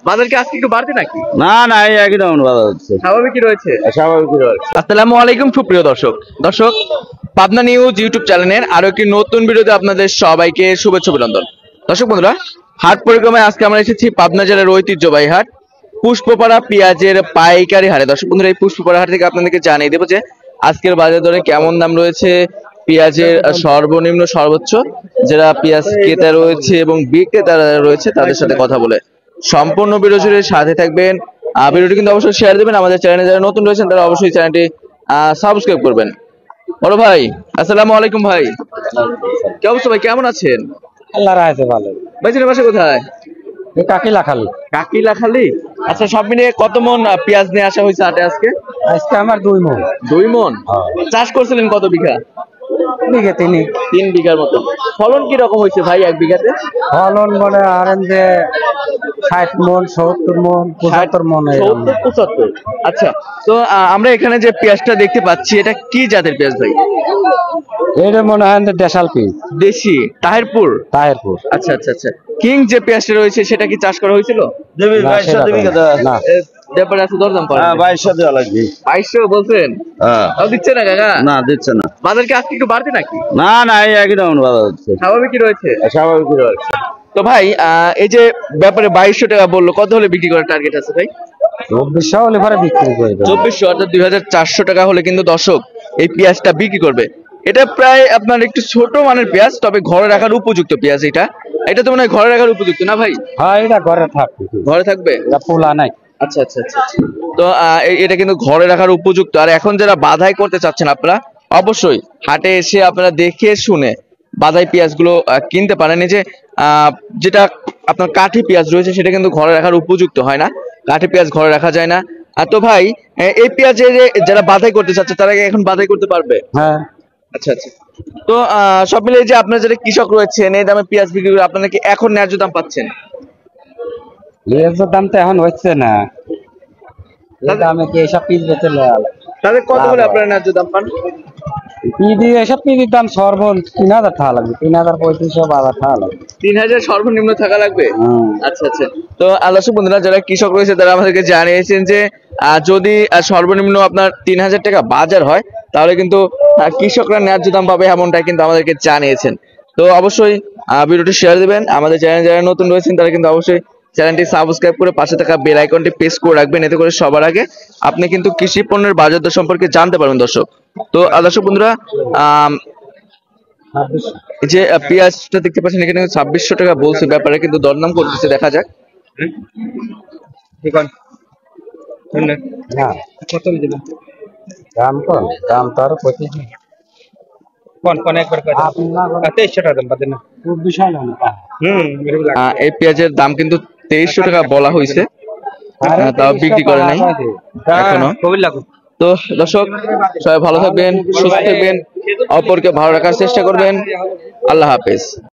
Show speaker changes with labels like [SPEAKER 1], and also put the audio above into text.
[SPEAKER 1] বাজার কি আজকে একটু বাড়তি নাকি?
[SPEAKER 2] না না, এই একই দাম বাজার হচ্ছে,
[SPEAKER 1] স্বাভাবিকই রয়েছে।
[SPEAKER 2] স্বাভাবিক রয়েছে।
[SPEAKER 1] আসসালামু আলাইকুম সুপ্রিয় দর্শক, পাবনা নিউজ ইউটিউব চ্যানেলের আরো একটি নতুন ভিডিওতে আপনাদের সবাইকে শুভেচ্ছা অভিনন্দন। দর্শক বন্ধুরা, হাট পরিক্রমায় আজকে আমরা এসেছি পাবনা জেলার ঐতিহ্যবাহী হাট পুষ্পপাড়া পেঁয়াজের পাইকারি হাটে। দর্শক বন্ধুরা, এই পুষ্পপাড়া হাট থেকে আপনাদেরকে জানিয়ে দেবো যে আজকের বাজার দরে কেমন দাম রয়েছে, পেঁয়াজের সর্বনিম্ন সর্বোচ্চ, যারা পেঁয়াজ ক্রেতা রয়েছে এবং বিক্রেতারা রয়েছে তাদের সাথে কথা বলে সম্পূর্ণ ভিডিও জুড়ে সাথে থাকবেন। ভিডিওটি কিন্তু অবশ্যই শেয়ার দেবেন। আমাদের চ্যানেলে যারা নতুন রয়েছেন তারা অবশ্যই চ্যানেলটি সাবস্ক্রাইব করবেন। বড় ভাই আসসালামু আলাইকুম। ভাই কি অবস্থা? ভাই কেমন আছেন?
[SPEAKER 2] আল্লাহ রাখছে ভালো।
[SPEAKER 1] ভাইজানের বাসা কোথায়?
[SPEAKER 2] কাকিলাখালী।
[SPEAKER 1] কাকিলাখালী। আচ্ছা, সব মিলিয়ে কত মন পেঁয়াজ নিয়ে আসা হয়েছে হাটে আজকে?
[SPEAKER 2] আজকে আমার 2 মণ।
[SPEAKER 1] 2 মন। চাষ করছিলেন কত বিঘা?
[SPEAKER 2] বিঘা
[SPEAKER 1] 3 বিঘার মতো। ফলন কি রকম হয়েছে ভাই এক বিঘাতে?
[SPEAKER 2] ফলন মনে হারেন যে 60 মণ, 70 মণ, 75 মণ।
[SPEAKER 1] 70-75। আচ্ছা, তো আমরা এখানে যে পেঁয়াজটা দেখতে পাচ্ছি এটা কি জাতের পেঁয়াজ ভাই?
[SPEAKER 2] এটা মনে হয় দেশাল পিস।
[SPEAKER 1] দেশি তাহিরপুর। আচ্ছা আচ্ছা আচ্ছা। কিং যে পেঁয়াজটা রয়েছে সেটা কি চাষ করা হয়েছিল?
[SPEAKER 2] না,
[SPEAKER 1] ব্যাপারে আছে দরদাম পড়ে।
[SPEAKER 2] 2200 দেওয়া লাগবে।
[SPEAKER 1] 2200 বলছেন? তাও দিচ্ছে না কাকা?
[SPEAKER 2] না, দিচ্ছে না।
[SPEAKER 1] বাজার কি আজকে একটু বাড়তি নাকি?
[SPEAKER 2] না না, এই একই দাম বাজার হচ্ছে,
[SPEAKER 1] স্বাভাবিকই রয়েছে।
[SPEAKER 2] স্বাভাবিক রয়েছে।
[SPEAKER 1] তো ভাই এই যে ব্যাপারে 2200 টাকা বললো, কত হলে বিক্রি করার টার্গেট আছে ভাই?
[SPEAKER 2] 2400 হলে পরে বিক্রি করে দেব।
[SPEAKER 1] 2400 অর্থাৎ 2400 টাকা হলে কিন্তু দর্শক এই পেঁয়াজটা বিক্রি করবে। এটা প্রায় আপনার একটু ছোট মানের পেঁয়াজ, তবে ঘরে রাখার উপযুক্ত পেঁয়াজ। এটা তো মনে হয় ঘরে রাখার উপযুক্ত না ভাই?
[SPEAKER 2] হ্যাঁ, এটা ঘরে থাকবে।
[SPEAKER 1] ঘরে থাকবে,
[SPEAKER 2] এটা পোলা নাই।
[SPEAKER 1] আচ্ছা আচ্ছা আচ্ছা। তো এটা কিন্তু ঘরে রাখার উপযুক্ত। আর এখন যারা বাধাই করতে চাচ্ছেন আপনারা অবশ্যই হাটে এসে আপনারা দেখে শুনে বাধাই পেঁয়াজগুলো কিনতে পারেন। এই যে যেটা আপনার কাঠি পেঁয়াজ রয়েছে সেটা কিন্তু ঘরে রাখার উপযুক্ত হয় না, কাঠি পেঁয়াজ ঘরে রাখা যায় না। তো ভাই এই পেঁয়াজে যারা বাধাই করতে চাচ্ছে তারা কি এখন বাধাই করতে পারবে?
[SPEAKER 2] হ্যাঁ।
[SPEAKER 1] আচ্ছা আচ্ছা। তো সব মিলিয়ে যে আপনারা যারা কৃষক রয়েছেন এই দামে পেঁয়াজ বিক্রি করে আপনারা কি এখন ন্যায্য দাম পাচ্ছেন?
[SPEAKER 2] পেঁয়াজের দাম তো এখন হচ্ছে না, দামে কি এসব পিস বেচে লাল।
[SPEAKER 1] তাদের কত বলে আপনারা ন্যায্য দাম পান?
[SPEAKER 2] এসব পিসের দাম সর্বনিম্ন 3000 টাকা লাগবে, 3500 12 টাকা লাগবে।
[SPEAKER 1] 3000 সর্বনিম্ন থাকা লাগবে। আচ্ছা আচ্ছা। তো দর্শক বন্ধুরা, যারা কৃষক রয়েছে তারা আমাদেরকে জানিয়েছেন যে যদি সর্বনিম্ন আপনার 3000 টাকা বাজার হয় তাহলে কিন্তু কৃষকরা ন্যায্য দাম পাবে, এমনটাই কিন্তু আমাদেরকে জানিয়েছেন। তো অবশ্যই ভিডিওটি শেয়ার দিবেন। আমাদের চ্যানেল যারা নতুন রয়েছেন তারা কিন্তু অবশ্যই চ্যানেলটি সাবস্ক্রাইব করে পাশে থাকা বেল আইকনটি প্রেস করে রাখবেন, এতে করে সবার আগে আপনি কিন্তু কৃষি পণ্যের বাজার দর সম্পর্কে জানতে পারবেন দর্শক। তো দর্শক বন্ধুরা, যে পেঁয়াজটা দেখতে পাচ্ছেন এখানে 2600 টাকা বলছে, ব্যাপারে কিন্তু দরদাম করতেছে, দেখা যাক।
[SPEAKER 2] দাম তো আরো 25।
[SPEAKER 1] এই পেঁয়াজের দাম কিন্তু 2300 টাকা বলা হয়েছে, তাও বিক্রি করে নাই এখনো। তো দর্শক সবাই ভালো থাকবেন, সুস্থ থাকবেন, অপরকে ভালো রাখার চেষ্টা করবেন। আল্লাহ হাফেজ।